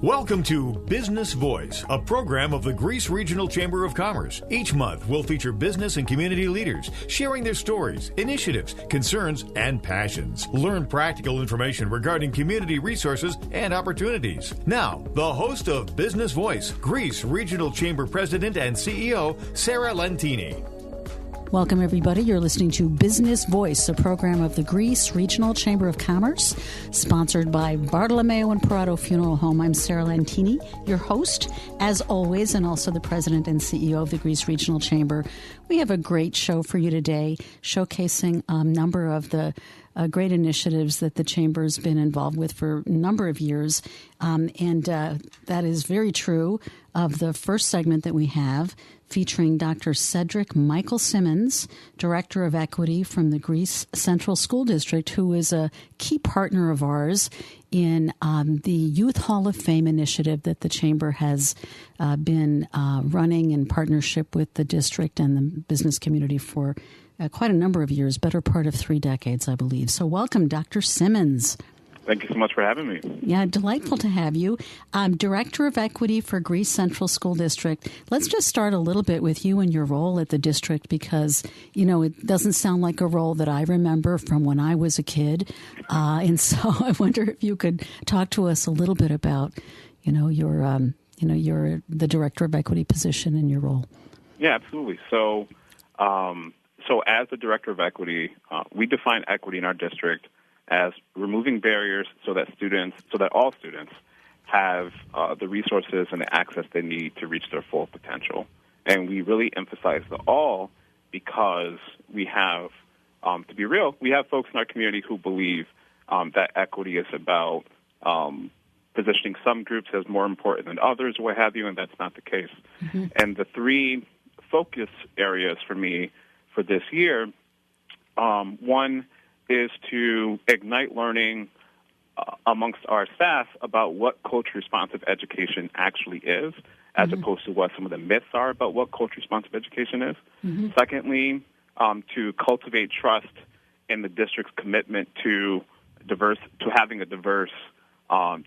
Welcome to Business Voice, a program of the Greece Regional Chamber of Commerce. Each month, we'll feature business and community leaders sharing their stories, initiatives, concerns, and passions. Learn practical information regarding community resources and opportunities. Now, the host of Business Voice, Greece Regional Chamber President and CEO, Sarah Lentini. Welcome, everybody. You're listening to Business Voice, a program of the Greece Regional Chamber of Commerce, sponsored by Bartolomeo and Perotto Funeral Home. I'm Sarah Lentini, your host, as always, and also the president and CEO of the Greece Regional Chamber. We have a great show for you today, showcasing a number of the great initiatives that the Chamber's been involved with for a number of years. And that is very true of the first segment that we have, featuring Dr. Cedrick Michael Simmons, Director of Equity from the Greece Central School District, who is a key partner of ours in the Youth Hall of Fame initiative that the Chamber has been running in partnership with the district and the business community for quite a number of years, better part of 3 decades, I believe. So welcome, Dr. Simmons. Thank you so much for having me. Yeah, delightful to have you. Director of Equity for Greece Central School District. Let's just start a little bit with you and your role at the district because, you know, it doesn't sound like a role that I remember from when I was a kid. And so I wonder if you could talk to us a little bit about, you're the Director of Equity position and your role. Yeah, absolutely. So as the Director of Equity, we define equity in our district as removing barriers so that all students have the resources and the access they need to reach their full potential. And we really emphasize the all because we have, to be real, we have folks in our community who believe that equity is about positioning some groups as more important than others or what have you, and that's not the case. Mm-hmm. And the 3 focus areas for me for this year, one is to ignite learning amongst our staff about what culture-responsive education actually is, as mm-hmm. opposed to what some of the myths are about what culture-responsive education is. Mm-hmm. Secondly, to cultivate trust in the district's commitment to having a diverse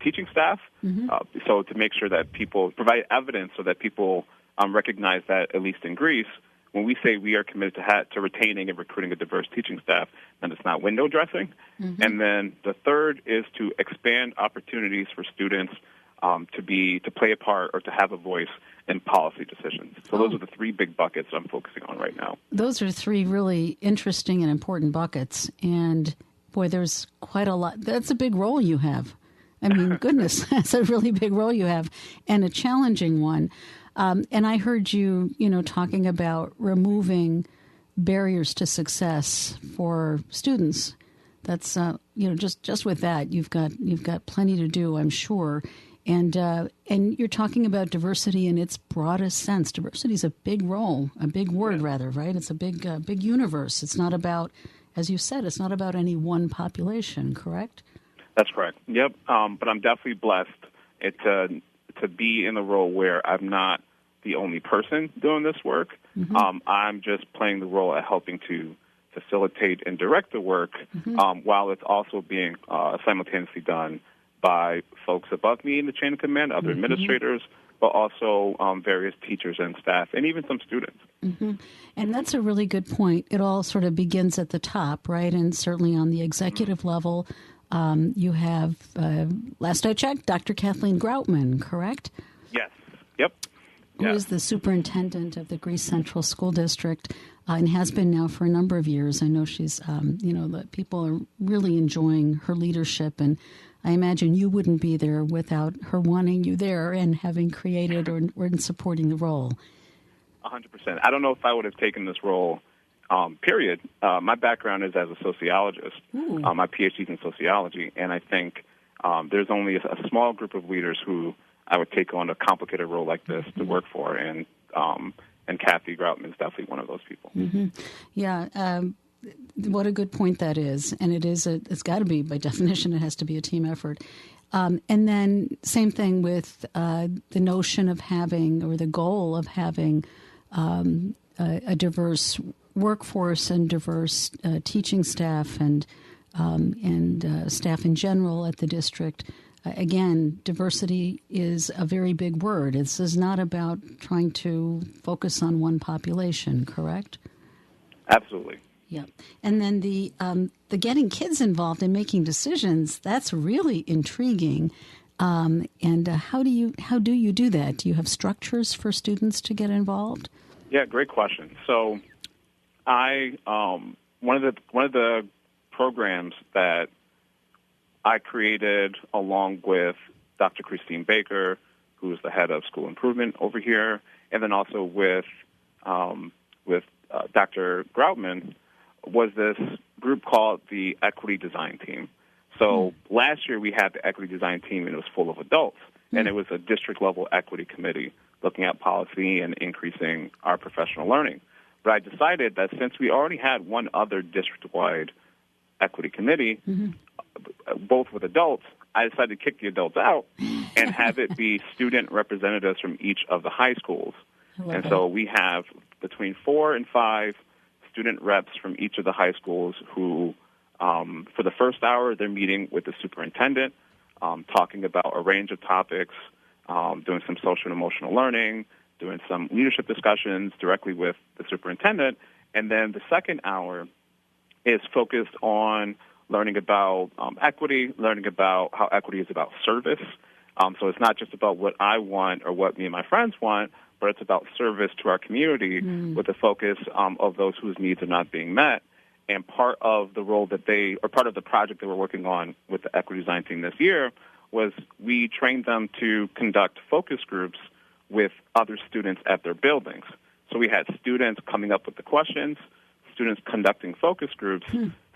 teaching staff, mm-hmm. So to make sure that people provide evidence so that people recognize that, at least in Greece, when we say we are committed to retaining and recruiting a diverse teaching staff, then it's not window dressing. Mm-hmm. And then the third is to expand opportunities for students to play a part or to have a voice in policy decisions. So those are the 3 big buckets I'm focusing on right now. Those are 3 really interesting and important buckets. And, boy, there's quite a lot. That's a big role you have. I mean, goodness, that's a really big role you have and a challenging one. And I heard you, talking about removing barriers to success for students. That's, just with that, you've got plenty to do, I'm sure. And you're talking about diversity in its broadest sense. Diversity is a big role, a big word, rather, right? It's a big universe. It's not about, as you said, it's not about any one population, correct? That's correct. Yep. But I'm definitely blessed to be in a role where I'm not the only person doing this work. Mm-hmm. I'm just playing the role of helping to facilitate and direct the work, mm-hmm. While it's also being simultaneously done by folks above me in the chain of command, other mm-hmm. administrators, but also various teachers and staff, and even some students. Mm-hmm. And that's a really good point. It all sort of begins at the top, right? And certainly on the executive mm-hmm. level, you have, last I checked, Dr. Kathleen Groutman, correct? Yes. Yep. Who is the superintendent of the Greece Central School District and has been now for a number of years. I know she's, the people are really enjoying her leadership, and I imagine you wouldn't be there without her wanting you there and having created or supporting the role. 100%. I don't know if I would have taken this role, period. My background is as a sociologist. My PhD is in sociology, and I think there's only a small group of leaders who I would take on a complicated role like this to work for, and Kathy Groutman is definitely one of those people. Mm-hmm. Yeah, what a good point that is, and it's got to be, by definition, it has to be a team effort. And then same thing with the notion of having, or the goal of having, a diverse workforce and diverse teaching staff and staff in general at the district. again, diversity is a very big word. This is not about trying to focus on one population, correct? Absolutely. Yeah. And then the getting kids involved in making decisions, that's really intriguing. And how do you do that? Do you have structures for students to get involved? Yeah, great question. So I one of the programs that I created along with Dr. Christine Baker, who is the head of school improvement over here, and then also with Dr. Groutman, was this group called the Equity Design Team. So last year we had the Equity Design Team, and it was full of adults, and it was a district-level equity committee looking at policy and increasing our professional learning. But I decided that since we already had one other district-wide equity committee, both with adults, I decided to kick the adults out and have it be student representatives from each of the high schools. And so we have between 4 and 5 student reps from each of the high schools who, for the first hour, they're meeting with the superintendent, talking about a range of topics, doing some social and emotional learning, doing some leadership discussions directly with the superintendent. And then the second hour is focused on learning about equity, learning about how equity is about service. So it's not just about what I want or what me and my friends want, but it's about service to our community with the focus of those whose needs are not being met. And part of the role that part of the project that we're working on with the Equity Design Team this year was we trained them to conduct focus groups with other students at their buildings. So we had students coming up with the questions, students conducting focus groups,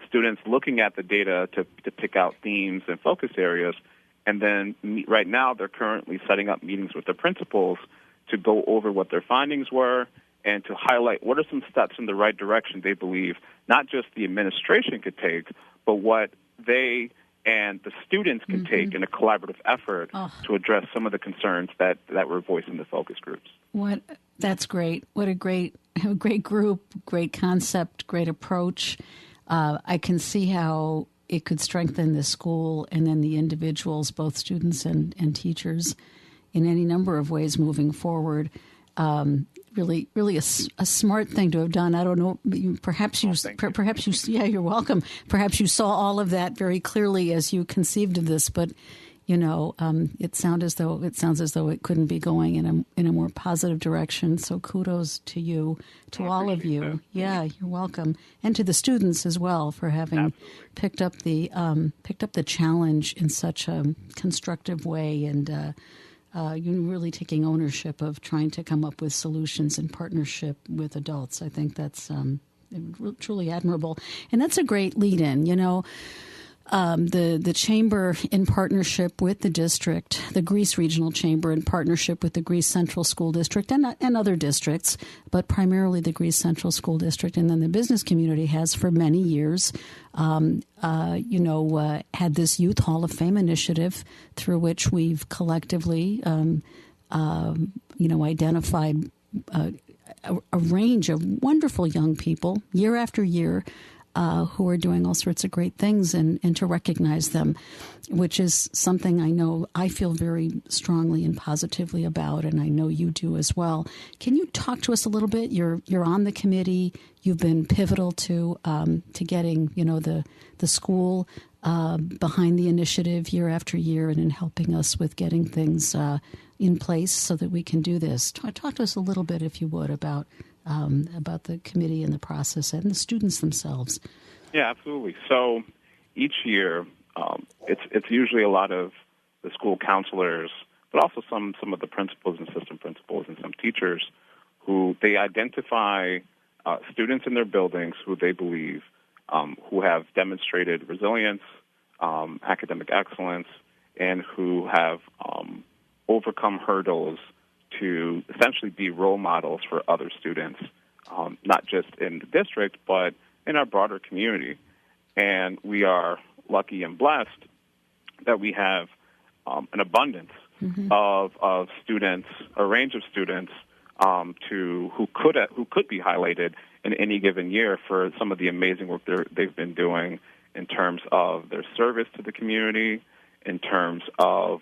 students looking at the data to pick out themes and focus areas, and then right now they're currently setting up meetings with the principals to go over what their findings were and to highlight what are some steps in the right direction they believe not just the administration could take, but what they and the students can take in a collaborative effort to address some of the concerns that were voiced in the focus groups. That's great. What a great group, great concept, great approach. I can see how it could strengthen the school and then the individuals, both students and teachers, in any number of ways moving forward. Really a smart thing to have done. I don't know. Perhaps you. Yeah, you're welcome. Perhaps you saw all of that very clearly as you conceived of this, but it sounds as though it couldn't be going in a more positive direction. So kudos to you, to all of you. That. Yeah, you're welcome, and to the students as well for having picked up the challenge in such a constructive way and. You're really taking ownership of trying to come up with solutions in partnership with adults. I think that's truly admirable. And that's a great lead-in. The Chamber in partnership with the district, the Greece Regional Chamber in partnership with the Greece Central School District and other districts, but primarily the Greece Central School District, and then the business community has for many years, had this Youth Hall of Fame initiative through which we've collectively, identified a range of wonderful young people year after year who are doing all sorts of great things and to recognize them, which is something I know I feel very strongly and positively about, and I know you do as well. Can you talk to us a little bit? You're on the committee. You've been pivotal to getting the school behind the initiative year after year and in helping us with getting things in place so that we can do this. Talk to us a little bit, if you would, about the committee and the process and the students themselves. Yeah, absolutely. So each year, it's usually a lot of the school counselors, but also some of the principals and assistant principals and some teachers who they identify students in their buildings who they believe who have demonstrated resilience, academic excellence, and who have overcome hurdles to essentially be role models for other students, not just in the district, but in our broader community. And we are lucky and blessed that we have an abundance of students, a range of students who could be highlighted in any given year for some of the amazing work they've been doing in terms of their service to the community, in terms of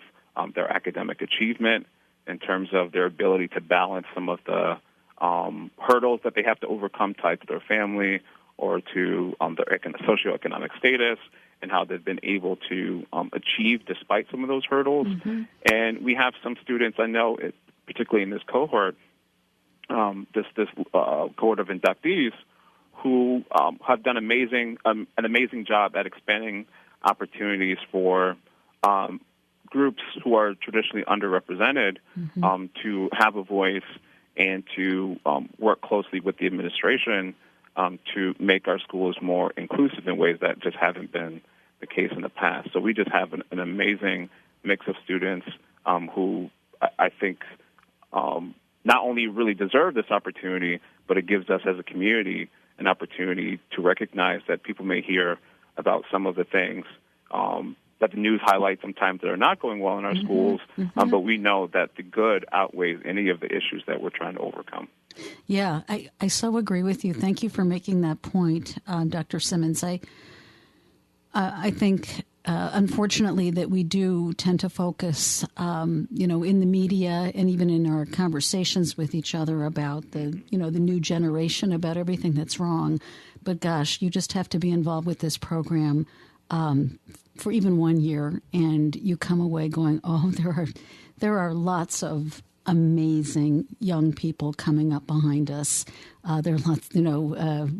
their academic achievement, in terms of their ability to balance some of the hurdles that they have to overcome tied to their family or to their socioeconomic status, and how they've been able to achieve despite some of those hurdles. Mm-hmm. And we have some students, I know, particularly in this cohort, this cohort of inductees, who have done an amazing job at expanding opportunities for groups who are traditionally underrepresented mm-hmm. To have a voice and to work closely with the administration to make our schools more inclusive in ways that just haven't been the case in the past. So we just have an amazing mix of students who I think not only really deserve this opportunity, but it gives us as a community an opportunity to recognize that people may hear about some of the things that the news highlights sometimes that are not going well in our mm-hmm. schools, mm-hmm. But we know that the good outweighs any of the issues that we're trying to overcome. Yeah, I so agree with you. Thank you for making that point, Dr. Simmons. I think, unfortunately, that we do tend to focus, in the media and even in our conversations with each other about the new generation, about everything that's wrong. But gosh, you just have to be involved with this program for even 1 year, and you come away going, oh, there are lots of amazing young people coming up behind us. There are lots,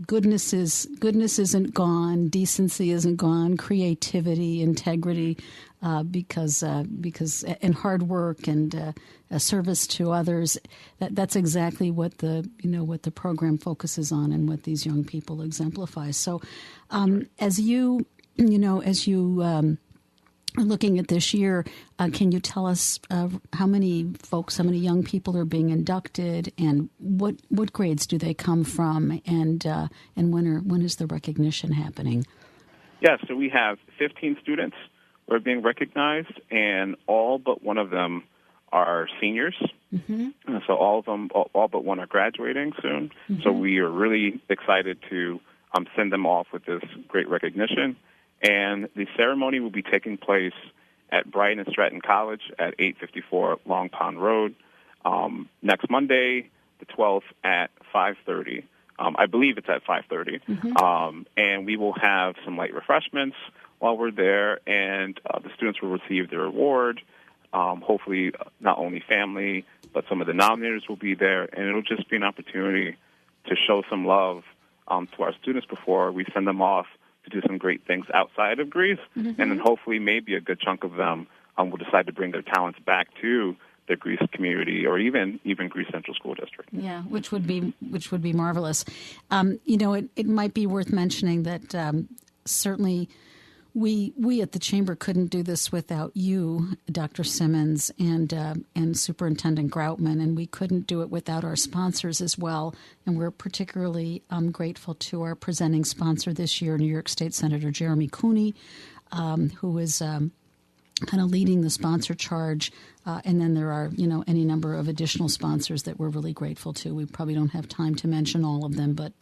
goodness isn't gone, decency isn't gone, creativity, integrity, because and hard work and a service to others. That's exactly what the program focuses on and what these young people exemplify. So, as you looking at this year, can you tell us how many young people are being inducted, and what grades do they come from, and when is the recognition happening? Yeah, so we have 15 students who are being recognized, and all but one of them are seniors. Mm-hmm. So all but one are graduating soon. Mm-hmm. So we are really excited to send them off with this great recognition. And the ceremony will be taking place at Bryant and Stratton College at 854 Long Pond Road next Monday, the 12th at 5:30. I believe it's at 5:30. Mm-hmm. And we will have some light refreshments while we're there, and the students will receive their award. Hopefully not only family, but some of the nominators will be there, and it'll just be an opportunity to show some love to our students before we send them off to do some great things outside of Greece, mm-hmm. and then hopefully maybe a good chunk of them will decide to bring their talents back to the Greece community or even Greece Central School District. Yeah, which would be marvelous. It might be worth mentioning that certainly we at the Chamber couldn't do this without you, Dr. Simmons, and Superintendent Groutman, and we couldn't do it without our sponsors as well. And we're particularly grateful to our presenting sponsor this year, New York State Senator Jeremy Cooney, who is kind of leading the sponsor charge. And then there are, any number of additional sponsors that we're really grateful to. We probably don't have time to mention all of them, but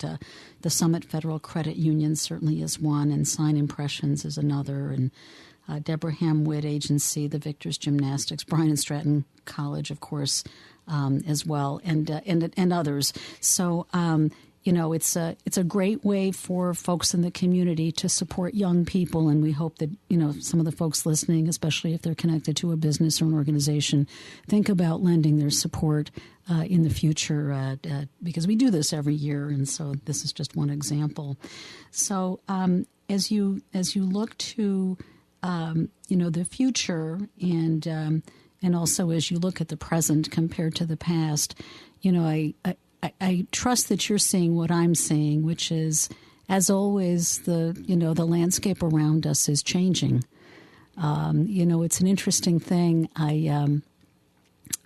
the Summit Federal Credit Union certainly is one, and Sign Impressions is another, and Deborah Ham-Witt Agency, the Victors Gymnastics, Bryant and Stratton College, of course, as well, and others. So, it's a great way for folks in the community to support young people, and we hope that, some of the folks listening, especially if they're connected to a business or an organization, think about lending their support in the future because we do this every year, and so this is just one example. So as you look to, the future and also as you look at the present compared to the past, I trust that you're seeing what I'm seeing, which is, as always, the landscape around us is changing. It's an interesting thing.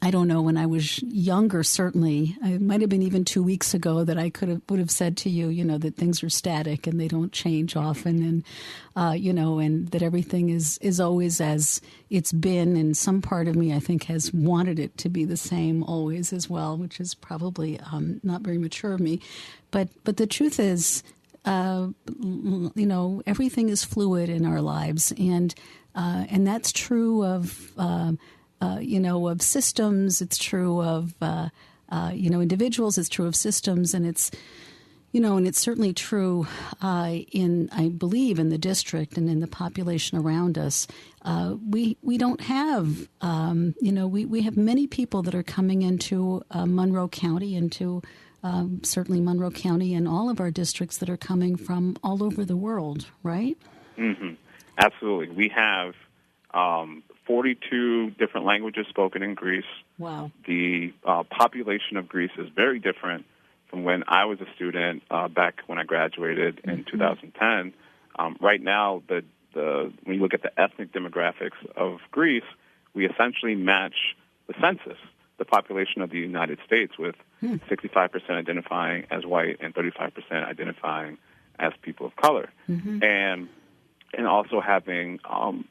I don't know, when I was younger, certainly, it might have been even 2 weeks ago that I would have said to you, that things are static and they don't change often, and, and that everything is always as it's been. And some part of me, I think, has wanted it to be the same always as well, which is probably not very mature of me. But the truth is, everything is fluid in our lives. And And that's true of, of systems. It's true of, individuals. It's true of systems. And it's, and it's certainly true I believe, in the district and in the population around us. We don't have, we have many people that are coming into Monroe County, into certainly Monroe County and all of our districts that are coming from all over the world, right? Mm-hmm. Absolutely. We have 42 different languages spoken in Greece. Wow. The population of Greece is very different from when I was a student back when I graduated in 2010. Right now, when you look at the ethnic demographics of Greece, we essentially match the census, the population of the United States, with 65% identifying as white and 35% identifying as people of color. Mm-hmm. And also having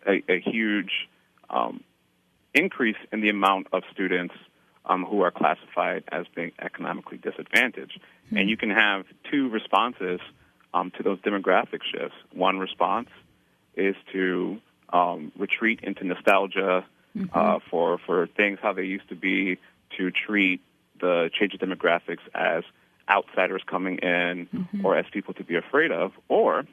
a huge increase in the amount of students who are classified as being economically disadvantaged. Mm-hmm. And you can have two responses to those demographic shifts. One response is to retreat into nostalgia for things how they used to be, to treat the change of demographics as outsiders coming in or as people to be afraid of, or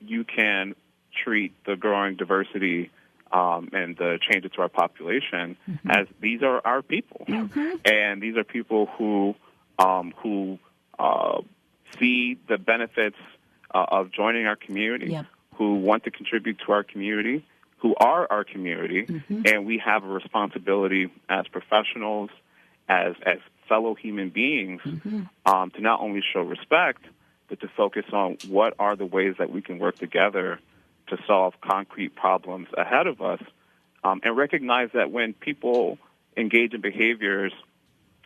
you can treat the growing diversity and the changes to our population as these are our people, and these are people who see the benefits of joining our community, who want to contribute to our community, who are our community, and we have a responsibility as professionals, as fellow human beings, to not only show respect, but to focus on what are the ways that we can work together to solve concrete problems ahead of us, and recognize that when people engage in behaviors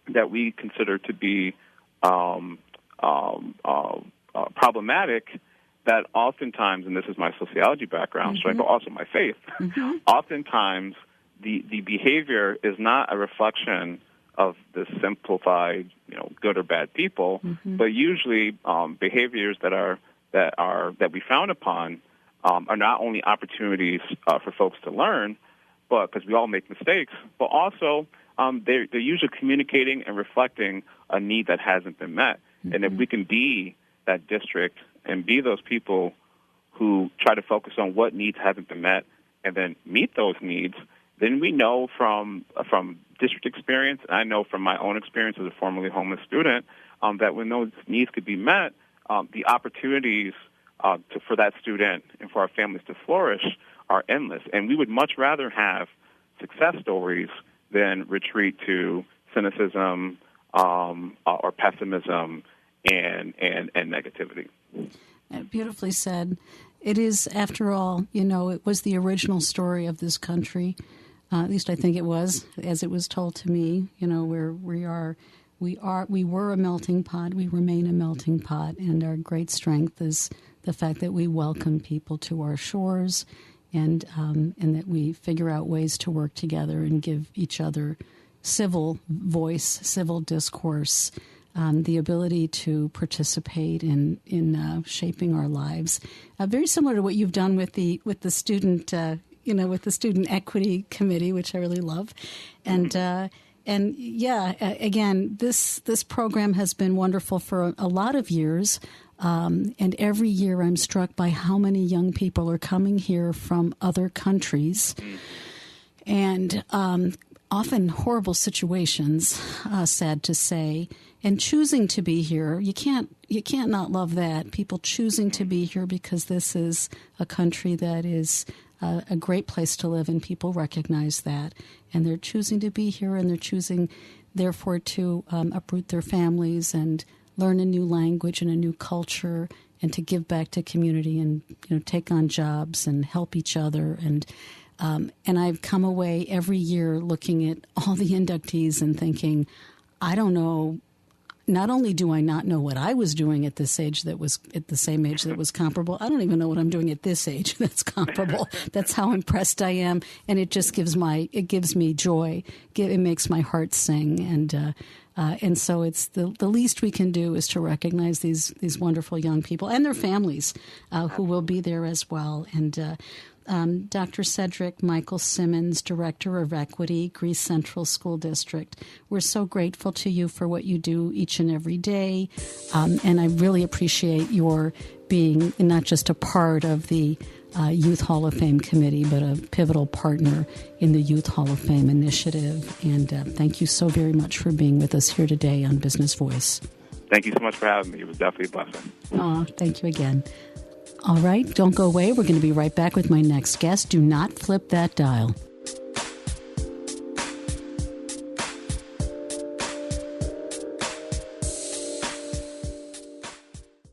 that we consider to be problematic, that oftentimes, and this is my sociology background, but also my faith, oftentimes the behavior is not a reflection of the simplified, good or bad people, but usually behaviors that we frown upon are not only opportunities for folks to learn, but because we all make mistakes, but also they're usually communicating and reflecting a need that hasn't been met. And if we can be that district and be those people who try to focus on what needs haven't been met and then meet those needs, then we know from district experience, and I know from my own experience as a formerly homeless student, that when those needs could be met, the opportunities for that student and for our families to flourish are endless. And we would much rather have success stories than retreat to cynicism or pessimism and negativity. Beautifully said. It is, after all, it was the original story of this country. At least I think it was, as it was told to me. Where we were a melting pot. We remain a melting pot, and our great strength is the fact that we welcome people to our shores, and that we figure out ways to work together and give each other civil voice, civil discourse, the ability to participate in shaping our lives. Very similar to what you've done with the student, with the Student Equity Committee, which I really love, again, this program has been wonderful for a lot of years. And every year I'm struck by how many young people are coming here from other countries, and often horrible situations, sad to say, and choosing to be here. You can't not love that. People choosing to be here because this is a country that is a great place to live, and people recognize that. And they're choosing to be here, and they're choosing, therefore, to uproot their families and learn a new language and a new culture, and to give back to community and take on jobs and help each other. And I've come away every year looking at all the inductees and thinking, I don't know. Not only do I not know what I was doing at this age that was at the same age that was comparable, I don't even know what I'm doing at this age that's comparable. That's how impressed I am, and it just gives me joy. It makes my heart sing, and so it's the least we can do is to recognize these wonderful young people and their families who will be there as well. And Dr. Cedrick, Michael Simmons, Director of Equity, Greece Central School District. We're so grateful to you for what you do each and every day, and I really appreciate your being not just a part of the Youth Hall of Fame Committee, but a pivotal partner in the Youth Hall of Fame initiative. And thank you so very much for being with us here today on Business Voice. Thank you so much for having me. It was definitely a blessing. Thank you again. All right, don't go away. We're going to be right back with my next guest. Do not flip that dial.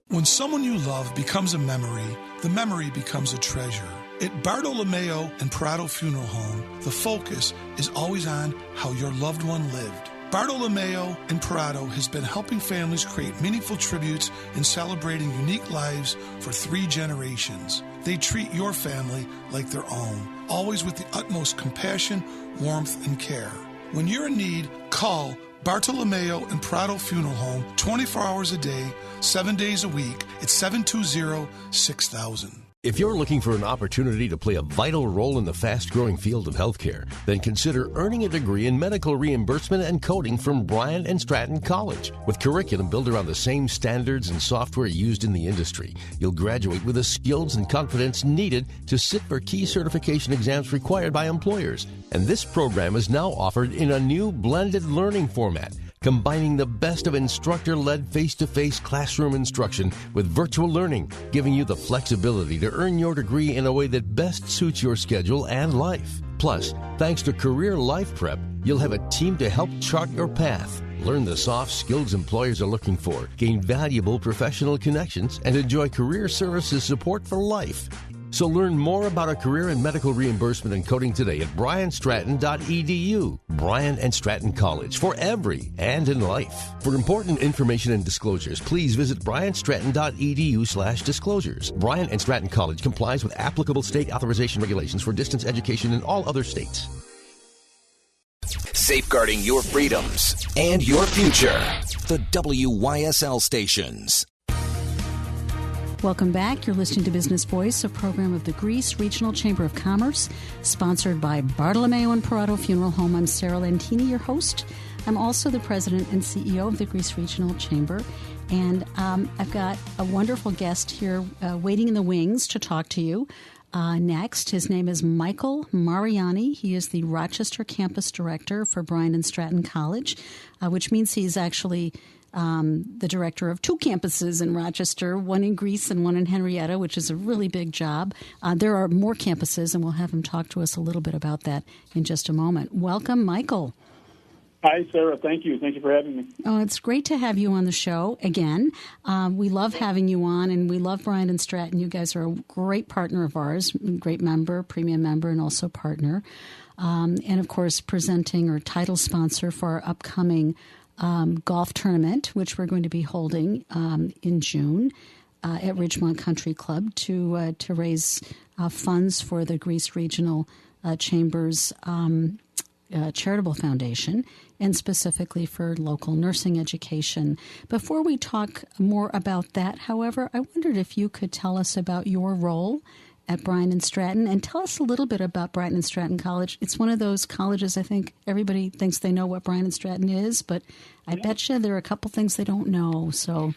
When someone you love becomes a memory, the memory becomes a treasure. At Bartolomeo and Perotto Funeral Home, the focus is always on how your loved one lived. Bartolomeo and Perotto has been helping families create meaningful tributes and celebrating unique lives for 3 generations. They treat your family like their own, always with the utmost compassion, warmth, and care. When you're in need, call Bartolomeo and Perotto Funeral Home 24 hours a day, 7 days a week at 720-6000. If you're looking for an opportunity to play a vital role in the fast-growing field of healthcare, then consider earning a degree in medical reimbursement and coding from Bryant and Stratton College. With curriculum built around the same standards and software used in the industry, you'll graduate with the skills and confidence needed to sit for key certification exams required by employers. And this program is now offered in a new blended learning format, combining the best of instructor-led face-to-face classroom instruction with virtual learning, giving you the flexibility to earn your degree in a way that best suits your schedule and life. Plus, thanks to Career Life Prep, you'll have a team to help chart your path, learn the soft skills employers are looking for, gain valuable professional connections, and enjoy career services support for life. So learn more about a career in medical reimbursement and coding today at bryantstratton.edu. Bryant and Stratton College, for every and in life. For important information and disclosures, please visit bryantstratton.edu/disclosures. Bryant and Stratton College complies with applicable state authorization regulations for distance education in all other states. Safeguarding your freedoms and your future. The WYSL stations. Welcome back. You're listening to Business Voice, a program of the Greece Regional Chamber of Commerce, sponsored by Bartolomeo and Perotto Funeral Home. I'm Sarah Lentini, your host. I'm also the president and CEO of the Greece Regional Chamber. And I've got a wonderful guest here waiting in the wings to talk to you. Next, his name is Michael Mariani. He is the Rochester Campus Director for Bryant and Stratton College, which means he's actually the director of 2 campuses in Rochester, one in Greece and one in Henrietta, which is a really big job. There are more campuses, and we'll have him talk to us a little bit about that in just a moment. Welcome, Michael. Hi, Sarah. Thank you. Thank you for having me. Oh, it's great to have you on the show again. We love having you on, and we love Bryant and Stratton. You guys are a great partner of ours, great member, premium member, and also partner. And, of course, presenting or title sponsor for our upcoming golf tournament, which we're going to be holding in June at Ridgemont Country Club to raise funds for the Greece Regional Chamber's Charitable Foundation, and specifically for local nursing education. Before we talk more about that, however, I wondered if you could tell us about your role at Bryant and Stratton, and tell us a little bit about Bryant and Stratton College. It's one of those colleges, I think everybody thinks they know what Bryant and Stratton is, but I bet you there are a couple things they don't know. So,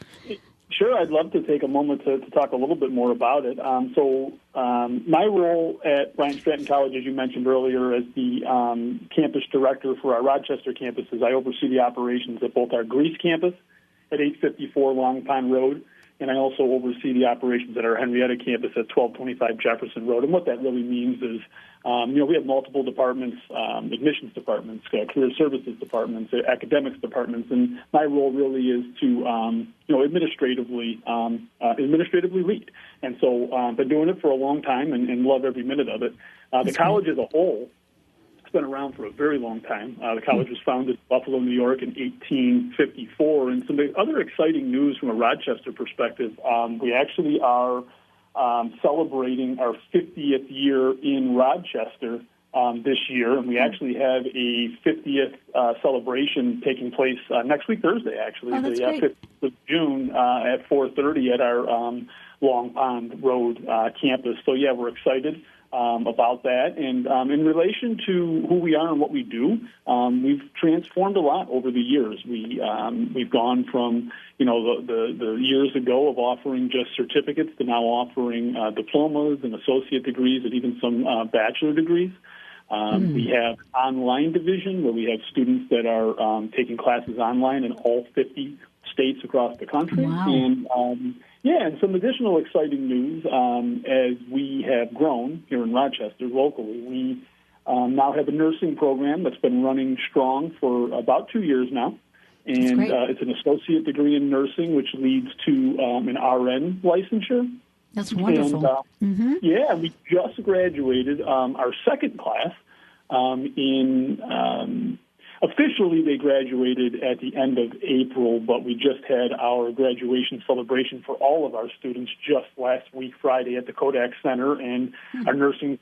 sure, I'd love to take a moment to talk a little bit more about it. My role at Bryant Stratton College, as you mentioned earlier, as the campus director for our Rochester campuses, I oversee the operations at both our Greece campus at 854 Long Pond Road, and I also oversee the operations at our Henrietta campus at 1225 Jefferson Road. And what that really means is, we have multiple departments, admissions departments, career services departments, academics departments, and my role really is to, administratively lead. And so I've been doing it for a long time and love every minute of it. The college as a whole has been around for a very long time. The college was founded in Buffalo, New York in 1854. And some other exciting news from a Rochester perspective, we actually are celebrating our 50th year in Rochester this year, and we actually have a 50th celebration taking place next week, Thursday, actually, the 5th of June at 4:30 at our Long Pond Road campus. So, yeah, we're excited. about that. And in relation to who we are and what we do, we've transformed a lot over the years. We've gone from, the years ago of offering just certificates to now offering diplomas and associate degrees and even some bachelor degrees. We have online division where we have students that are taking classes online in all 50 states across the country. Wow. And some additional exciting news as we have grown here in Rochester locally. We now have a nursing program that's been running strong for about 2 years now. And it's an associate degree in nursing, which leads to an RN licensure. That's wonderful. And, we just graduated our second class officially they graduated at the end of April, but we just had our graduation celebration for all of our students just last week, Friday, at the Kodak Center, and our nursing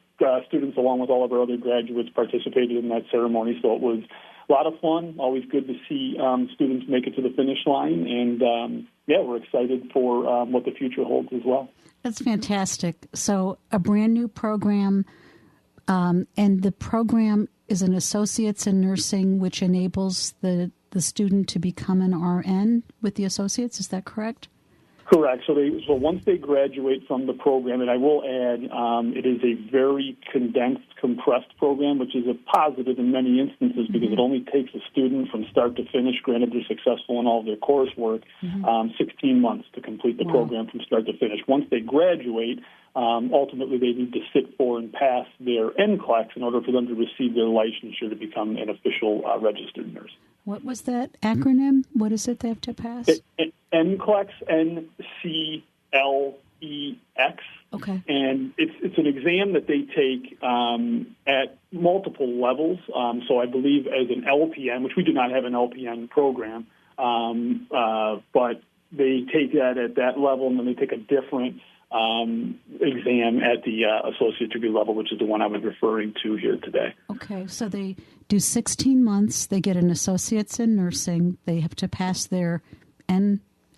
students, along with all of our other graduates, participated in that ceremony, so it was a lot of fun. Always good to see students make it to the finish line, and we're excited for what the future holds as well. That's fantastic. So a brand new program, and the program is an associate's in nursing, which enables the student to become an RN with the associates. Is that correct? Correct. So once they graduate from the program, and I will add, it is a very condensed, compressed program, which is a positive in many instances because it only takes a student from start to finish, granted they're successful in all of their coursework, 16 months to complete the program from start to finish. Once they graduate, ultimately they need to sit for and pass their NCLEX in order for them to receive their licensure to become an official registered nurse. What was that acronym? What is it they have to pass? NCLEX, N-C-L-E-X. Okay. And it's an exam that they take at multiple levels. So I believe as an LPN, which we do not have an LPN program, but they take that at that level, and then they take a different exam at the associate degree level, which is the one I was referring to here today. Okay, so they do 16 months. They get an associate's in nursing. They have to pass their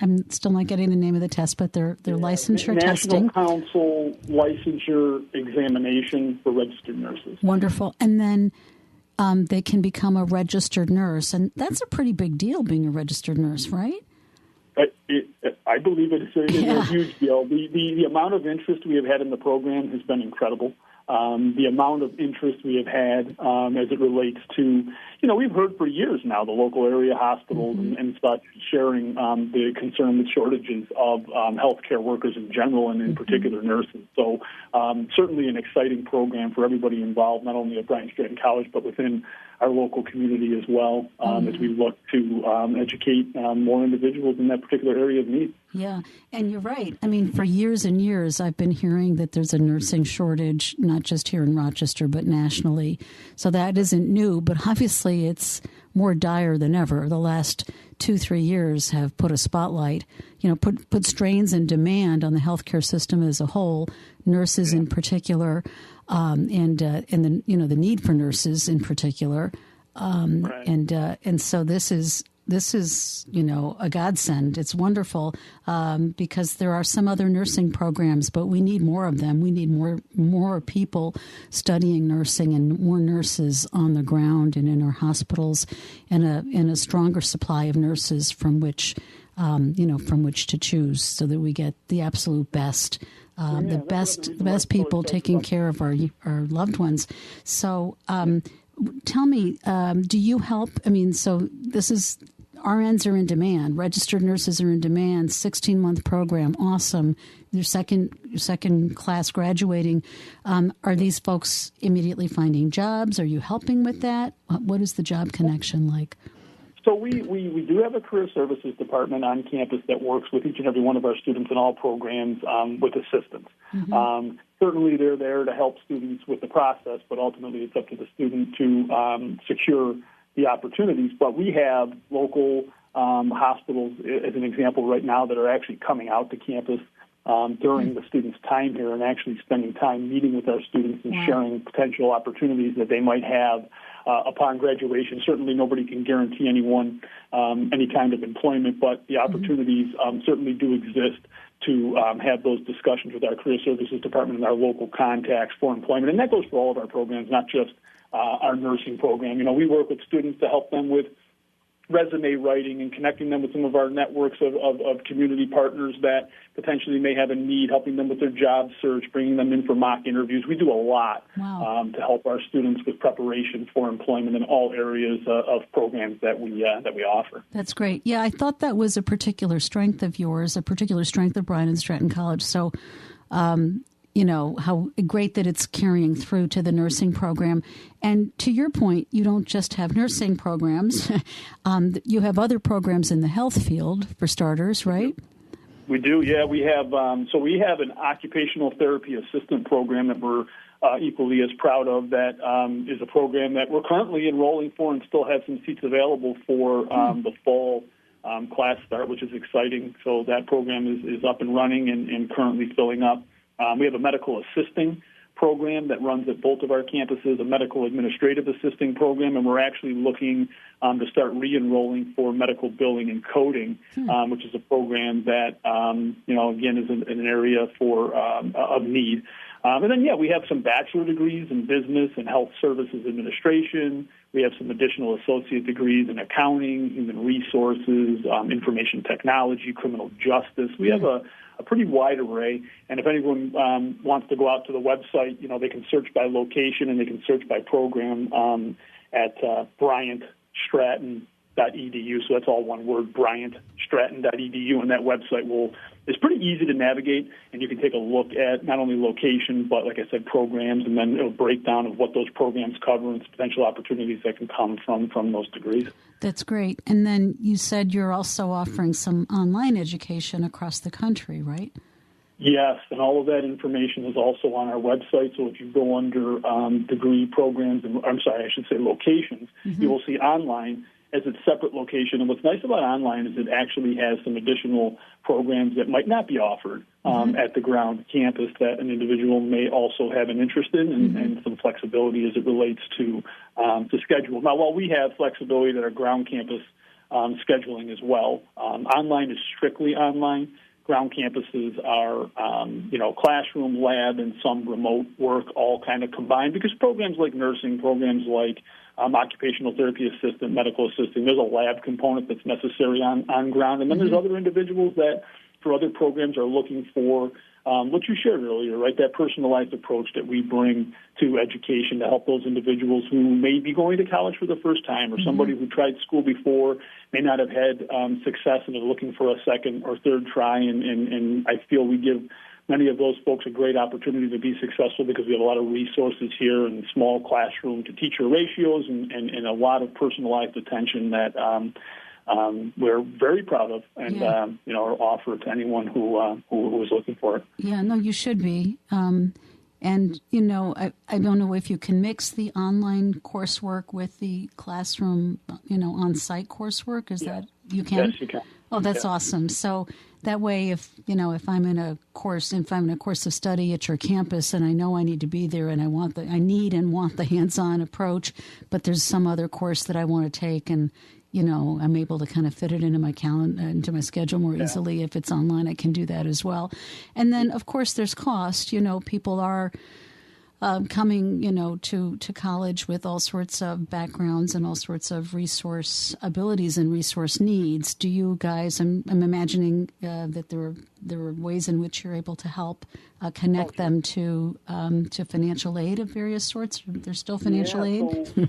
I'm still not getting the name of the test, but their licensure testing. National Council licensure examination for registered nurses. Wonderful. And then they can become a registered nurse. And that's a pretty big deal, being a registered nurse, right? I believe it's a huge deal. The amount of interest we have had in the program has been incredible. The amount of interest we have had as it relates to, we've heard for years now the local area hospitals and such sharing the concern with shortages of healthcare workers in general and in particular nurses. So certainly an exciting program for everybody involved, not only at Bryant Stratton College, but within our local community as well, as we look to educate more individuals in that particular area of need. Yeah, and you're right. I mean, for years and years, I've been hearing that there's a nursing shortage, not just here in Rochester, but nationally. So that isn't new, but obviously it's more dire than ever. The last 2-3 years have put a spotlight, put strains and demand on the healthcare system as a whole, nurses in particular, and the need for nurses in particular, right. And so this is a godsend. It's wonderful because there are some other nursing programs, but we need more of them. We need more people studying nursing and more nurses on the ground and in our hospitals, and a stronger supply of nurses from which to choose, so that we get the absolute best. The best people taking care of our loved ones. So tell me, do you help? I mean, so this is RNs are in demand, registered nurses are in demand, 16-month program, awesome. Your second class graduating. Are these folks immediately finding jobs? Are you helping with that? What is the job connection like? So we do have a career services department on campus that works with each and every one of our students in all programs with assistance. Certainly they're there to help students with the process, but ultimately it's up to the student to secure the opportunities. But we have local hospitals, as an example right now, that are actually coming out to campus during the students' time here and actually spending time meeting with our students and sharing potential opportunities that they might have upon graduation. Certainly nobody can guarantee anyone any kind of employment, but the opportunities certainly do exist to have those discussions with our Career Services Department and our local contacts for employment. And that goes for all of our programs, not just our nursing program. You know, we work with students to help them with resume writing and connecting them with some of our networks of community partners that potentially may have a need, helping them with their job search, bringing them in for mock interviews. We do a lot to help our students with preparation for employment in all areas of programs that we offer. That's great. Yeah, I thought that was a particular strength of yours, a particular strength of Bryant and Stratton College. So, you know, how great that it's carrying through to the nursing program. And to your point, you don't just have nursing programs. You have other programs in the health field, for starters, right? We do, yeah. We have we have an occupational therapy assistant program that we're equally as proud of. That is a program that we're currently enrolling for and still have some seats available for the fall class start, which is exciting. So that program is up and running and currently filling up. We have a medical assisting program that runs at both of our campuses, a medical administrative assisting program, and we're actually looking to start re-enrolling for medical billing and coding, which is a program that, again, is an area of need. And then, we have some bachelor degrees in business and health services administration. We have some additional associate degrees in accounting, human resources, information technology, criminal justice. We have a pretty wide array, and if anyone wants to go out to the website, they can search by location and they can search by program at BryantStratton.edu. So that's all one word, BryantStratton.edu, and that website is pretty easy to navigate, and you can take a look at not only location, but like I said, programs, and then a breakdown of what those programs cover and potential opportunities that can come from those degrees. That's great. And then you said you're also offering some online education across the country, right? Yes, and all of that information is also on our website. So if you go under degree programs, locations, you will see online as its separate location. And what's nice about online is it actually has some additional programs that might not be offered at the ground campus that an individual may also have an interest in, and some flexibility as it relates to schedule. Now, while we have flexibility at our ground campus scheduling as well, online is strictly online. Ground campuses are, classroom, lab, and some remote work all kind of combined, because programs like nursing, programs like occupational therapy assistant, medical assistant, there's a lab component that's necessary on ground. And then there's other individuals that, for other programs, are looking for what you shared earlier, right, that personalized approach that we bring to education to help those individuals who may be going to college for the first time, or somebody who tried school before, may not have had success and are looking for a second or third try. And I feel we give many of those folks a great opportunity to be successful, because we have a lot of resources here and small classroom to teacher ratios and a lot of personalized attention that we're very proud of and are offered to anyone who is looking for it. Yeah, no, you should be. And, I don't know if you can mix the online coursework with the classroom, on-site coursework. Is that you can? Yes, you can. Oh, that's awesome. So that way, if I'm in a course of study at your campus, and I know I need to be there, and I want the hands-on approach, but there's some other course that I want to take, and I'm able to kind of fit it into my calendar, into my schedule more easily. If it's online, I can do that as well. And then, of course, there's cost. People are coming, to college with all sorts of backgrounds and all sorts of resource abilities and resource needs. Do you guys? I'm imagining that there are ways in which you're able to help connect them to financial aid of various sorts. There's still financial aid. So,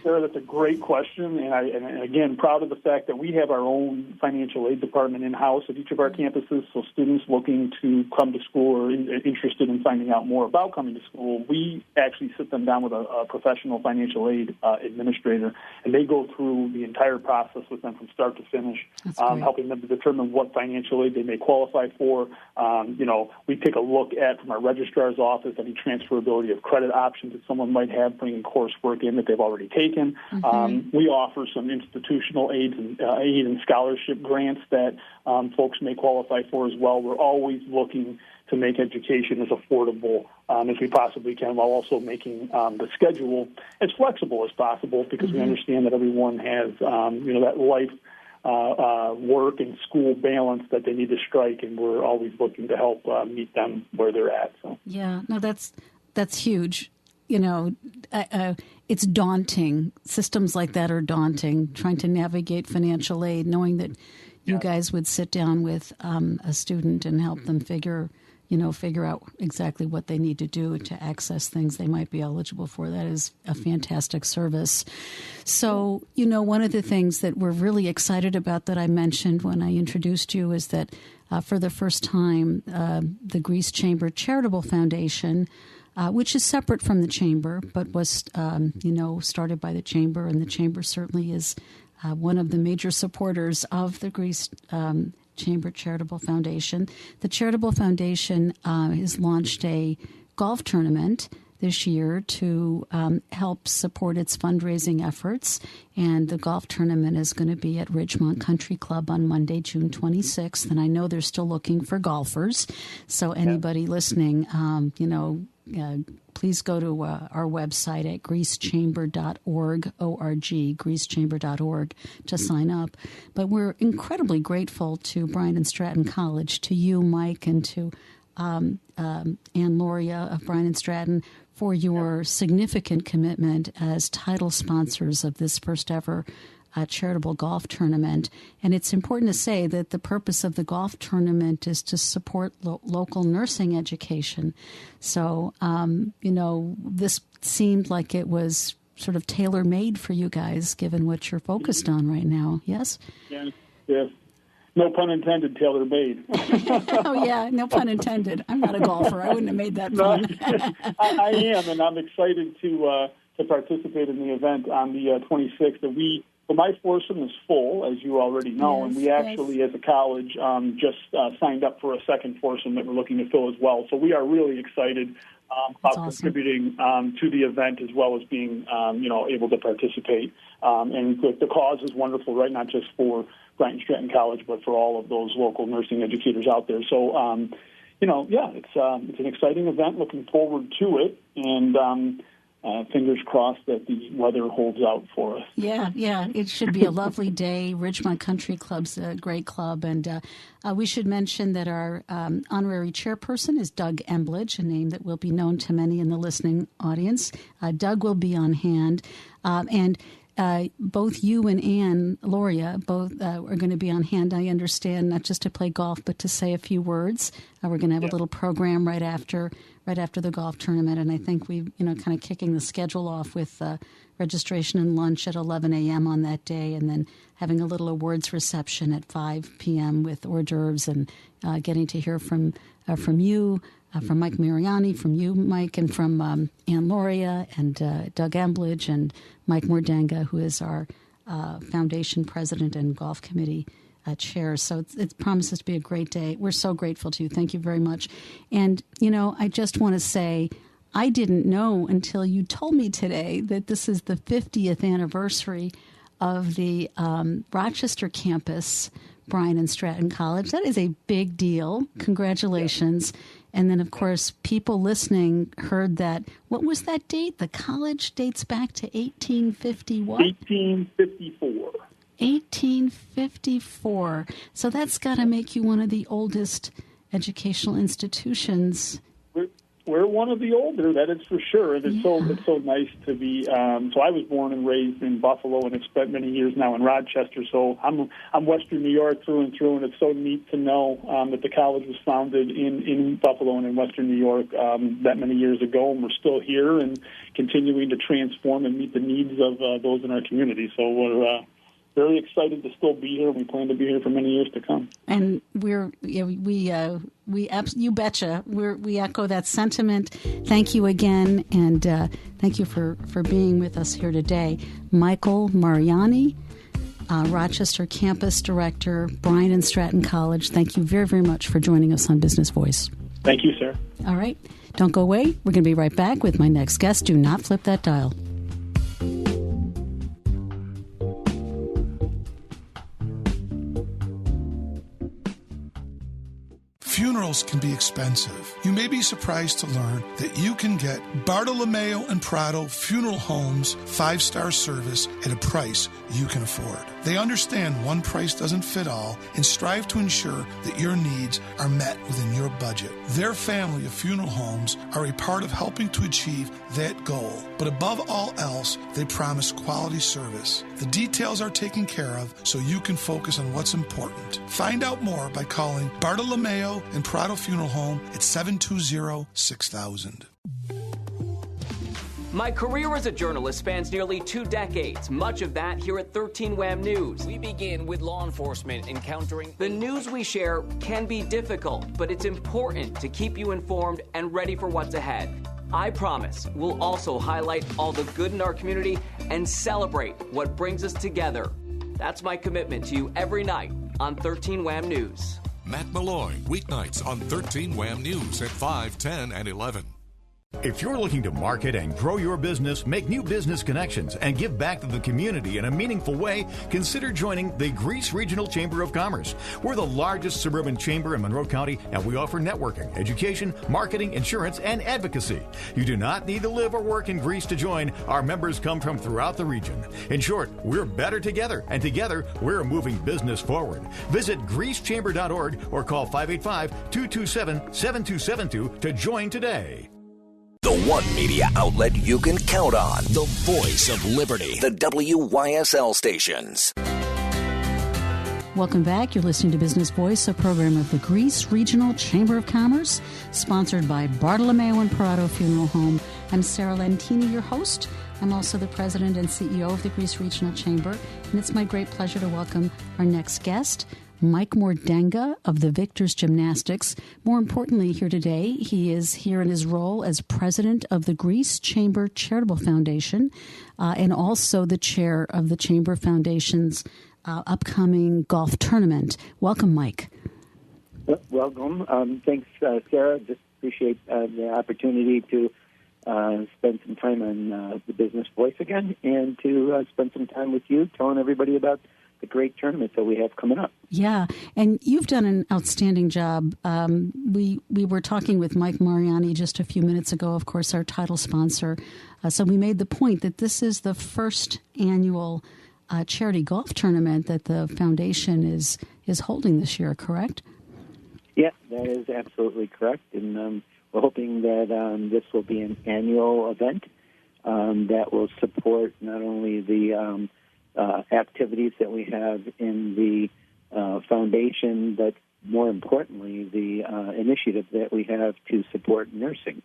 Sarah, that's a great question, and again, proud of the fact that we have our own financial aid department in-house at each of our campuses. So students looking to come to school or interested in finding out more about coming to school, we actually sit them down with a professional financial aid administrator, and they go through the entire process with them from start to finish, helping them to determine what financial aid they may qualify for. We take a look at, from our registrar's office, any transferability of credit options that someone might have bringing coursework in that they've already taken. Mm-hmm. We offer some institutional aid and scholarship grants that folks may qualify for as well. We're always looking to make education as affordable as we possibly can, while also making the schedule as flexible as possible, because we understand that everyone has, that life, work and school balance that they need to strike, and we're always looking to help meet them where they're at. So. Yeah, no, that's huge. It's daunting. Systems like that are daunting, trying to navigate financial aid, knowing that you guys would sit down with a student and help them figure out exactly what they need to do to access things they might be eligible for. That is a fantastic service. So, one of the things that we're really excited about that I mentioned when I introduced you is that for the first time, the Greece Chamber Charitable Foundation, which is separate from the Chamber, but was, started by the Chamber, and the Chamber certainly is one of the major supporters of the Greece Chamber Charitable Foundation. The Charitable Foundation has launched a golf tournament this year to help support its fundraising efforts. And the golf tournament is going to be at Ridgemont Country Club on Monday, June 26th. And I know they're still looking for golfers. So anybody listening, please go to our website at greecechamber.org, O-R-G, greecechamber.org, to sign up. But we're incredibly grateful to Bryant and Stratton College, to you, Mike, and to Ann Loria of Bryant and Stratton for your significant commitment as title sponsors of this first ever charitable golf tournament. And it's important to say that the purpose of the golf tournament is to support local nursing education. So, this seemed like it was sort of tailor-made for you guys, given what you're focused on right now. Yes? Yes. No pun intended, tailor-made. Oh, yeah, no pun intended. I'm not a golfer. I wouldn't have made that pun. I am, and I'm excited to participate in the event on the 26th. My foursome is full, as you already know, and we actually, as a college, just signed up for a second foursome that we're looking to fill as well. So we are really excited about contributing to the event, as well as being, able to participate. And the cause is wonderful, right? Not just for Bryant and Stratton College, but for all of those local nursing educators out there. So, it's an exciting event. Looking forward to it, and fingers crossed that the weather holds out for us. Yeah, it should be a lovely day. Ridgemont Country Club's a great club, and we should mention that our honorary chairperson is Doug Embledge, a name that will be known to many in the listening audience. Doug will be on hand, and both you and Ann Loria both are going to be on hand, I understand, not just to play golf, but to say a few words. We're going to have a little program right after the golf tournament, and I think we, kind of kicking the schedule off with registration and lunch at 11 a.m. on that day, and then having a little awards reception at 5 p.m. with hors d'oeuvres, and getting to hear from you, from Mike Mariani, from you, Mike, and from Ann Loria and Doug Embledge and Mike Mordenga, who is our foundation president and golf committee chair. So it promises to be a great day. We're so grateful to you. Thank you very much. And, I just want to say, I didn't know until you told me today that this is the 50th anniversary of the Rochester campus, Bryant and Stratton College. That is a big deal. Congratulations. And then, of course, people listening heard that. What was that date? The college dates back to 1850 what? 1854. 1854. So that's got to make you one of the oldest educational institutions. We're one of the older, that is for sure. And it's so nice to be. So I was born and raised in Buffalo, and have spent many years now in Rochester. So I'm Western New York through and through, and it's so neat to know that the college was founded in Buffalo and in Western New York that many years ago, and we're still here and continuing to transform and meet the needs of those in our community. So we're very excited to still be here. We plan to be here for many years to come. And you betcha. We echo that sentiment. Thank you again, and thank you for being with us here today. Michael Mariani, Rochester Campus Director, Bryant and Stratton College. Thank you very, very much for joining us on Business Voice. Thank you, sir. All right. Don't go away. We're going to be right back with my next guest. Do not flip that dial. Funerals can be expensive. You may be surprised to learn that you can get Bartolomeo and Perotto Funeral Homes 5-star service at a price you can afford. They understand one price doesn't fit all and strive to ensure that your needs are met within your budget. Their family of funeral homes are a part of helping to achieve that goal. But above all else, they promise quality service. The details are taken care of so you can focus on what's important. Find out more by calling Bartolomeo and Perotto Funeral Home at 720-6000. My career as a journalist spans nearly 2 decades, much of that here at 13 WHAM News. We begin with law enforcement encountering... The news we share can be difficult, but it's important to keep you informed and ready for what's ahead. I promise we'll also highlight all the good in our community and celebrate what brings us together. That's my commitment to you every night on 13 WHAM News. Matt Malloy, weeknights on 13 WHAM News at 5, 10, and 11. If you're looking to market and grow your business, make new business connections, and give back to the community in a meaningful way, consider joining the Greece Regional Chamber of Commerce. We're the largest suburban chamber in Monroe County, and we offer networking, education, marketing, insurance, and advocacy. You do not need to live or work in Greece to join. Our members come from throughout the region. In short, we're better together, and together, we're moving business forward. Visit greecechamber.org or call 585-227-7272 to join today. The one media outlet you can count on. The voice of liberty. The WYSL stations. Welcome back. You're listening to Business Voice, a program of the Greece Regional Chamber of Commerce, sponsored by Bartolomeo and Perotto Funeral Home. I'm Sarah Lentini, your host. I'm also the president and CEO of the Greece Regional Chamber, and it's my great pleasure to welcome our next guest, Mike Mordenga of the Victors Gymnastics. More importantly, here today, he is here in his role as president of the Greece Chamber Charitable Foundation and also the chair of the Chamber Foundation's upcoming golf tournament. Welcome, Mike. Welcome. Thanks, Sarah. Just appreciate the opportunity to spend some time on the Business Voice again and to spend some time with you telling everybody about the great tournament that we have coming up. Yeah, and you've done an outstanding job. We were talking with Mike Mariani just a few minutes ago, of course, our title sponsor. So we made the point that this is the first annual charity golf tournament that the foundation is holding this year, correct? Yeah, that is absolutely correct. And we're hoping that this will be an annual event that will support not only the activities that we have in the foundation, but more importantly, the initiative that we have to support nursing.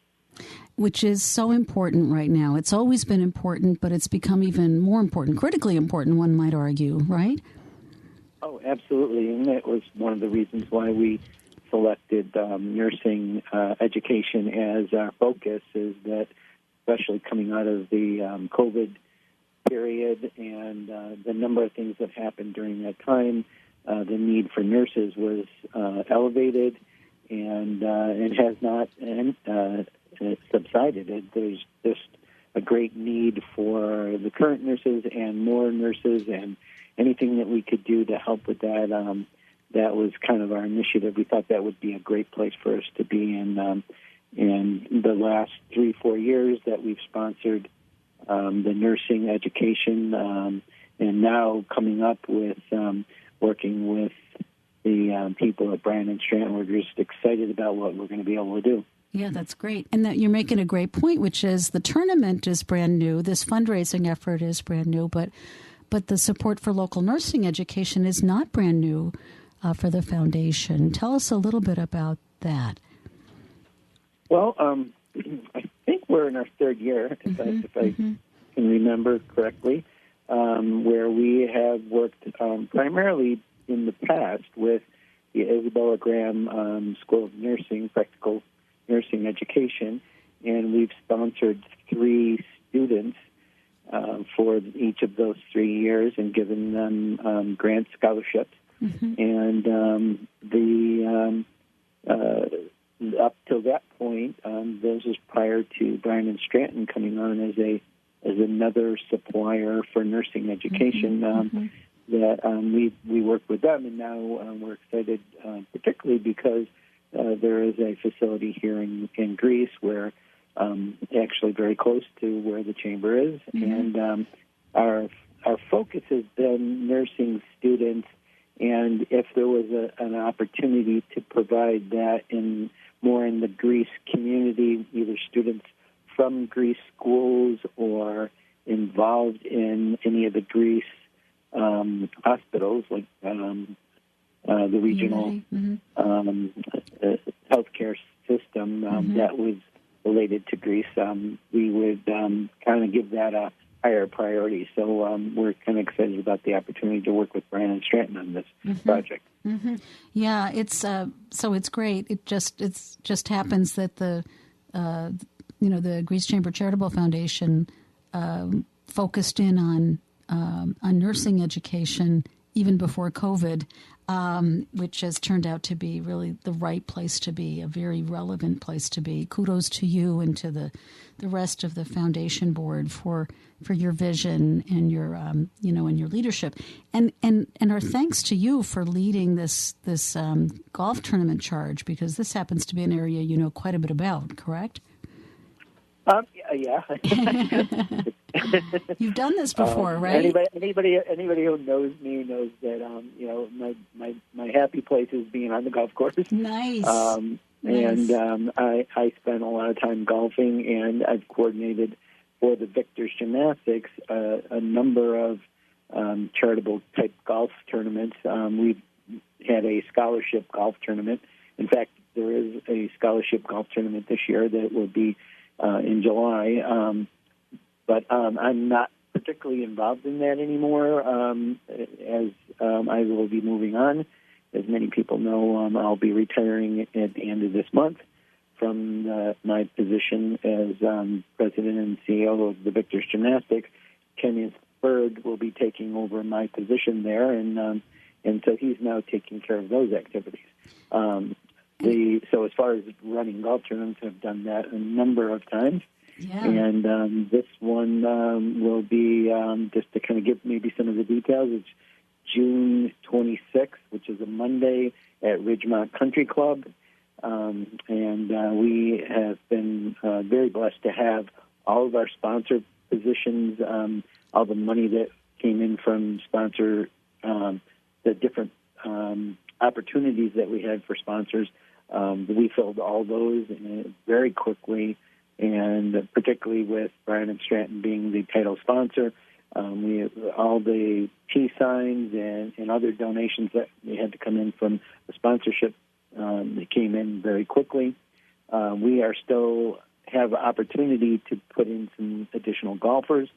Which is so important right now. It's always been important, but it's become even more important, critically important, one might argue, right? Oh, absolutely. And that was one of the reasons why we selected nursing education as our focus, is that especially coming out of the COVID period and the number of things that happened during that time, the need for nurses was elevated, and it has not subsided. There's just a great need for the current nurses and more nurses, and anything that we could do to help with that, that was kind of our initiative. We thought that would be a great place for us to be in the last 3-4 years that we've sponsored the nursing education, and now coming up with working with the people at Bryant and Stratton. We're just excited about what we're going to be able to do. Yeah, that's great. And that you're making a great point, which is the tournament is brand new. This fundraising effort is brand new, but the support for local nursing education is not brand new for the foundation. Tell us a little bit about that. Well, I think we're in our third year, if I can remember correctly, where we have worked primarily in the past with the Isabella Graham School of Nursing, Practical Nursing Education, and we've sponsored 3 students for each of those 3 years and given them grant scholarships. And up till that point, this was prior to Bryant and Stratton coming on as another supplier for nursing education. That we work with them, and now we're excited, particularly because there is a facility here in Greece where actually very close to where the chamber is, and our focus has been nursing students. And if there was an opportunity to provide that more in the Greece community, either students from Greece schools or involved in any of the Greece hospitals, like the regional healthcare system that was related to Greece, we would kind of give that a higher priority. So we're kind of excited about the opportunity to work with Bryant and Stratton on this project. Yeah, it's so it's great. It just happens that the Greece Chamber Charitable Foundation focused in on nursing education even before COVID, which has turned out to be really the right place to be, a very relevant place to be. Kudos to you and to the rest of the foundation board for your vision and your and your leadership, and our thanks to you for leading this golf tournament charge, because this happens to be an area you know quite a bit about. Correct? Yeah. You've done this before, right? Anybody who knows me knows that my happy place is being on the golf course. Nice. And I spend a lot of time golfing, and I've coordinated for the Victors Gymnastics a number of charitable type golf tournaments. We've had a scholarship golf tournament. In fact, there is a scholarship golf tournament this year that will be in July. But I'm not particularly involved in that anymore, as I will be moving on. As many people know, I'll be retiring at the end of this month from my position as president and CEO of the Victors Gymnastics. Kenneth Bird will be taking over my position there, and so he's now taking care of those activities. So as far as running golf tournaments, I've done that a number of times. Yeah. And this one will be, just to kind of give maybe some of the details, it's June 26th, which is a Monday at Ridgemont Country Club. And we have been very blessed to have all of our sponsor positions, all the money that came in from sponsor, the different opportunities that we had for sponsors. We filled all those very quickly. And particularly with Bryant and Stratton being the title sponsor, we have all the T signs and other donations that we had to come in from the sponsorship. They came in very quickly. We are still have opportunity to put in some additional golfers,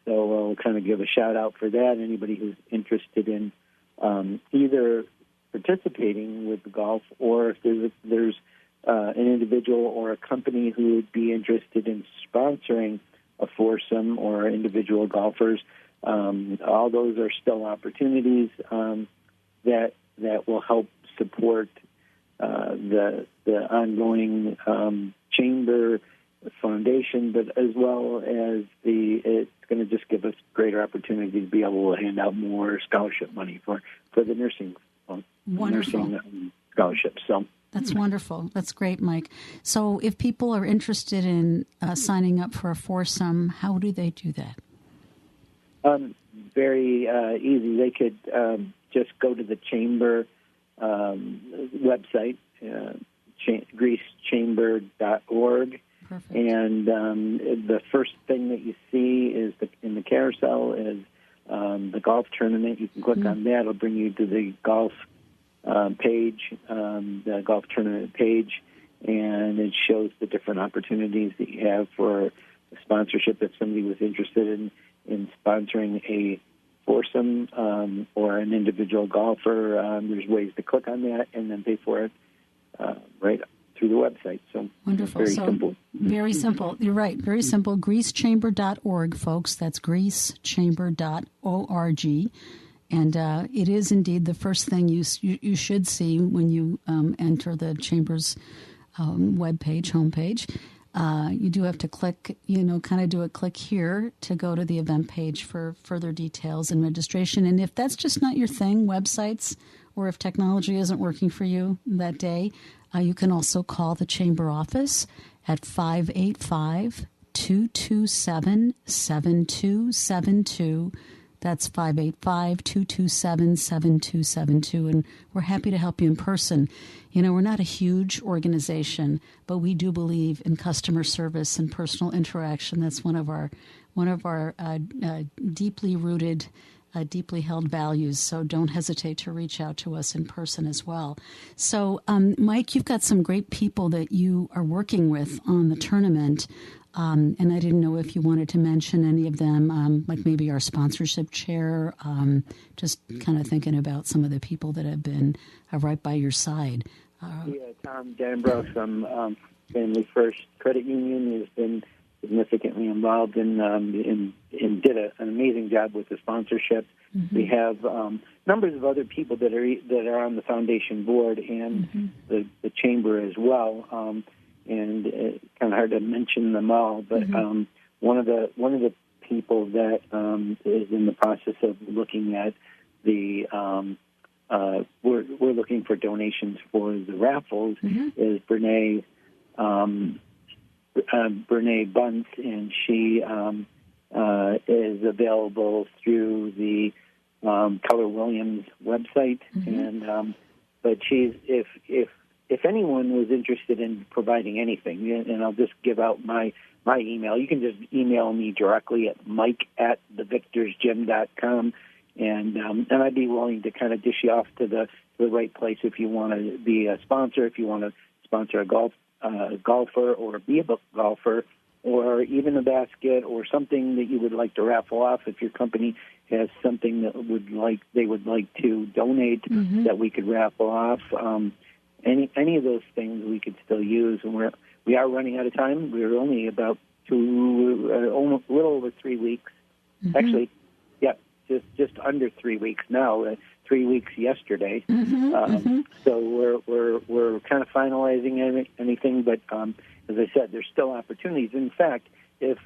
so I'll kind of give a shout out for that. Anybody who's interested in either participating with the golf, or if there's an individual or a company who would be interested in sponsoring a foursome or individual golfers, all those are still opportunities that will help support the ongoing chamber foundation, but as well as it's going to just give us greater opportunity to be able to hand out more scholarship money for the nursing scholarships. So. That's wonderful. That's great, Mike. So if people are interested in signing up for a foursome, how do they do that? Very easy. They could just go to the chamber website, greecechamber.org. Perfect. And the first thing that you see is in the carousel is the golf tournament. You can click on that. It'll bring you to the golf page, the golf tournament page, and it shows the different opportunities that you have for sponsorship. If somebody was interested in sponsoring a foursome or an individual golfer, there's ways to click on that and then pay for it right through the website. So wonderful. Very simple. Very simple. You're right. Very simple. greasechamber.org, folks. That's greasechamber.org. And it is indeed the first thing you should see when you enter the Chamber's homepage. You do have to click, kind of do a click here to go to the event page for further details and registration. And if that's just not your thing, websites, or if technology isn't working for you that day, you can also call the Chamber office at 585-227-7272. That's 585-227-7272, and we're happy to help you in person. We're not a huge organization, but we do believe in customer service and personal interaction. That's one of our deeply rooted, deeply held values. So don't hesitate to reach out to us in person as well. So, Mike, you've got some great people that you are working with on the tournament. And I didn't know if you wanted to mention any of them, like maybe our sponsorship chair, just kind of thinking about some of the people that have been right by your side. Tom Danbrough from Family First Credit Union has been significantly involved and did an amazing job with the sponsorship. Mm-hmm. We have numbers of other people that are on the foundation board and the chamber as well. And it's kind of hard to mention them all, but one of the people that is in the process of looking at the we're looking for donations for the raffles is Brene Bunce, and she is available through the Keller Williams website, and but she's if anyone was interested in providing anything, and I'll just give out my email, you can just email me directly at mike@thevictorsgym.com, and I'd be willing to kind of dish you off to the right place if you want to be a sponsor, if you want to sponsor a golfer or be a golfer, or even a basket or something that you would like to raffle off. If your company has something that they would like to donate that we could raffle off. Any of those things we could still use, and we are running out of time. We're only about a little over 3 weeks. Actually, just under 3 weeks now. 3 weeks yesterday. So we're kind of finalizing anything, but as I said, there's still opportunities. In fact, if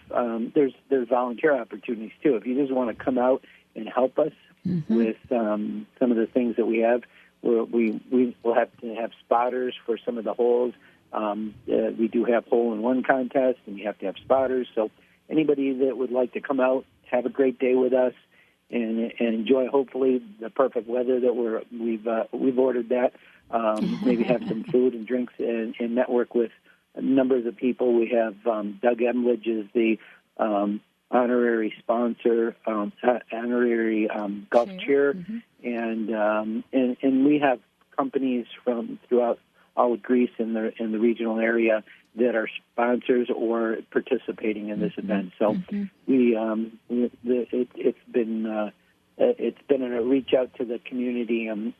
there's volunteer opportunities too. If you just want to come out and help us with some of the things that we have. We will have to have spotters for some of the holes. We do have hole-in-one contests, and you have to have spotters. So anybody that would like to come out, have a great day with us, and enjoy, hopefully, the perfect weather that we've ordered that. Maybe have some food and drinks and network with numbers of people. We have Doug Emledge is the honorary sponsor, honorary golf chair, and we have companies from throughout all of Greece and the regional area that are sponsors or participating in this event. So it's been a reach out to the community, and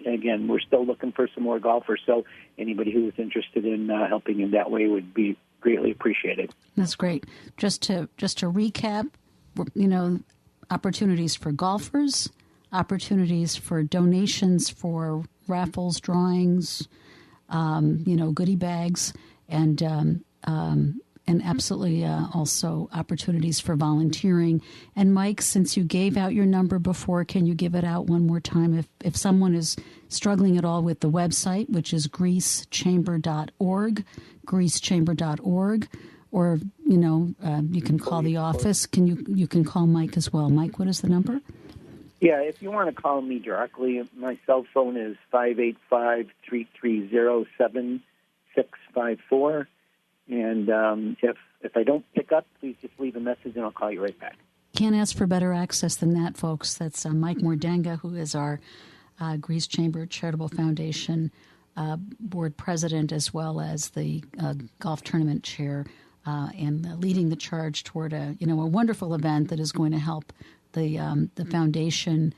again, we're still looking for some more golfers. So anybody who is interested in helping in that way would be greatly appreciated. That's great. Just to recap, opportunities for golfers, opportunities for donations for raffles, drawings, goodie bags, and absolutely also opportunities for volunteering. And Mike, since you gave out your number before, can you give it out one more time? If someone is struggling at all with the website, which is greasechamber.org, or you can call the office. You can call Mike as well. Mike, what is the number? Yeah, if you want to call me directly, my cell phone is 585-330-7654. And if I don't pick up, please just leave a message and I'll call you right back. Can't ask for better access than that, folks. That's Mike Mordenga, who is our Grease Chamber Charitable Foundation board president, as well as the golf tournament chair, and leading the charge toward a wonderful event that is going to help the foundation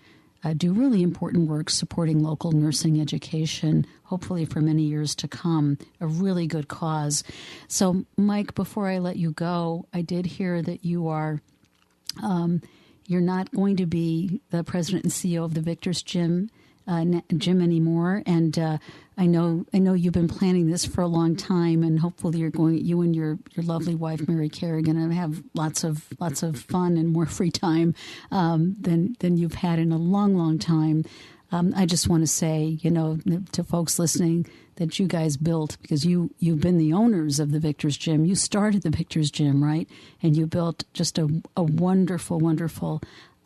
do really important work supporting local nursing education, hopefully for many years to come, a really good cause. So, Mike, before I let you go, I did hear that you are, you're not going to be the president and CEO of the Victors Gym anymore, and I know you've been planning this for a long time, and hopefully you and your lovely wife Mary Kay are going to have lots of fun and more free time than you've had in a long time. I just want to say, to folks listening, that you guys built, because you've been the owners of the Victors Gym. You started the Victors Gym, right? And you built just a wonderful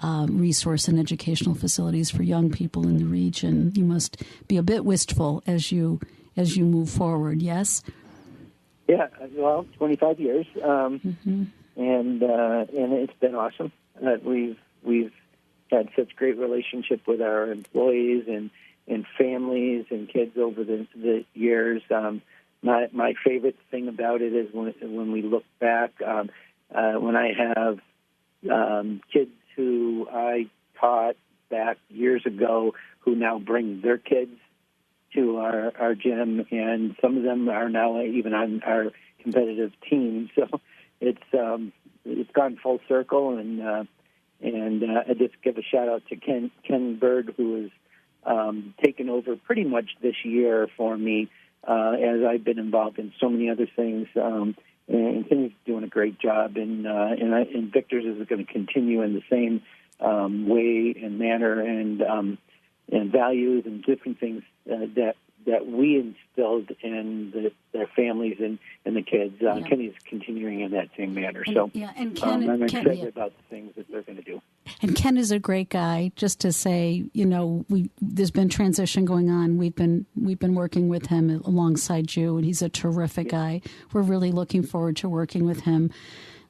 resource and educational facilities for young people in the region. You must be a bit wistful as you move forward. Yes. Yeah. Well, 25 years, and it's been awesome. We've had such great relationship with our employees and families and kids over the years. My favorite thing about it is when we look back, when I have kids who I taught back years ago who now bring their kids to our gym, and some of them are now even on our competitive team. So it's gone full circle, and I just give a shout out to Ken Bird, who has taken over pretty much this year for me, as I've been involved in so many other things. And Kenny's doing a great job, and Victors is going to continue in the same way and manner and values and different things that we instilled in their families and the kids. Kenny's continuing in that same manner. So I'm excited about the things that they're going to do. And Ken is a great guy. Just to say, there's been transition going on. We've been working with him alongside you, and he's a terrific guy. We're really looking forward to working with him.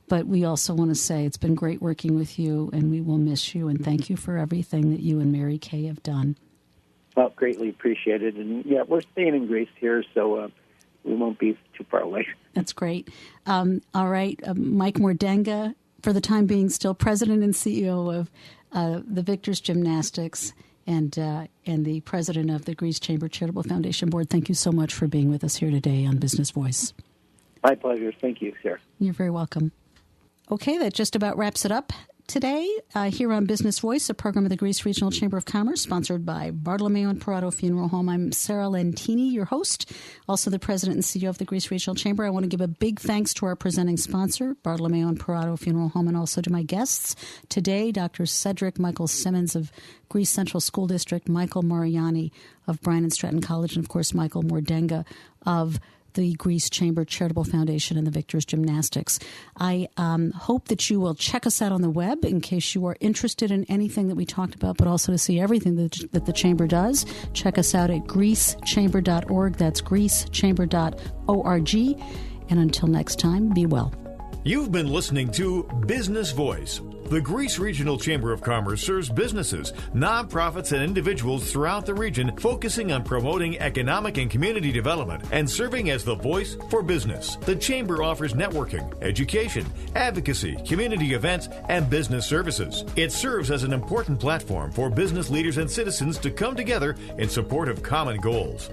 But we also want to say it's been great working with you, and we will miss you. And thank you for everything that you and Mary Kay have done. Well, greatly appreciated. And we're staying in Grace here, so we won't be too far away. That's great. All right, Mike Mordenga, for the time being, still president and CEO of the Victors Gymnastics and the president of the Greece Chamber Charitable Foundation Board. Thank you so much for being with us here today on Business Voice. My pleasure. Thank you, Sarah. You're very welcome. Okay, that just about wraps it up today here on Business Voice, a program of the Greece Regional Chamber of Commerce, sponsored by Bartolomeo and Perotto Funeral Home. I'm Sarah Lentini, your host, also the president and CEO of the Greece Regional Chamber. I want to give a big thanks to our presenting sponsor, Bartolomeo and Perotto Funeral Home, and also to my guests today, Dr. Cedrick, Michael Simmons of Greece Central School District, Michael Mariani of Bryant and Stratton College, and, of course, Michael Mordenga of the Greece Chamber Charitable Foundation and the Victors Gymnastics. I hope that you will check us out on the web in case you are interested in anything that we talked about, but also to see everything that the Chamber does. Check us out at greecechamber.org. That's greecechamber.org. And until next time, be well. You've been listening to Business Voice. The Greece Regional Chamber of Commerce serves businesses, nonprofits, and individuals throughout the region, focusing on promoting economic and community development and serving as the voice for business. The Chamber offers networking, education, advocacy, community events, and business services. It serves as an important platform for business leaders and citizens to come together in support of common goals.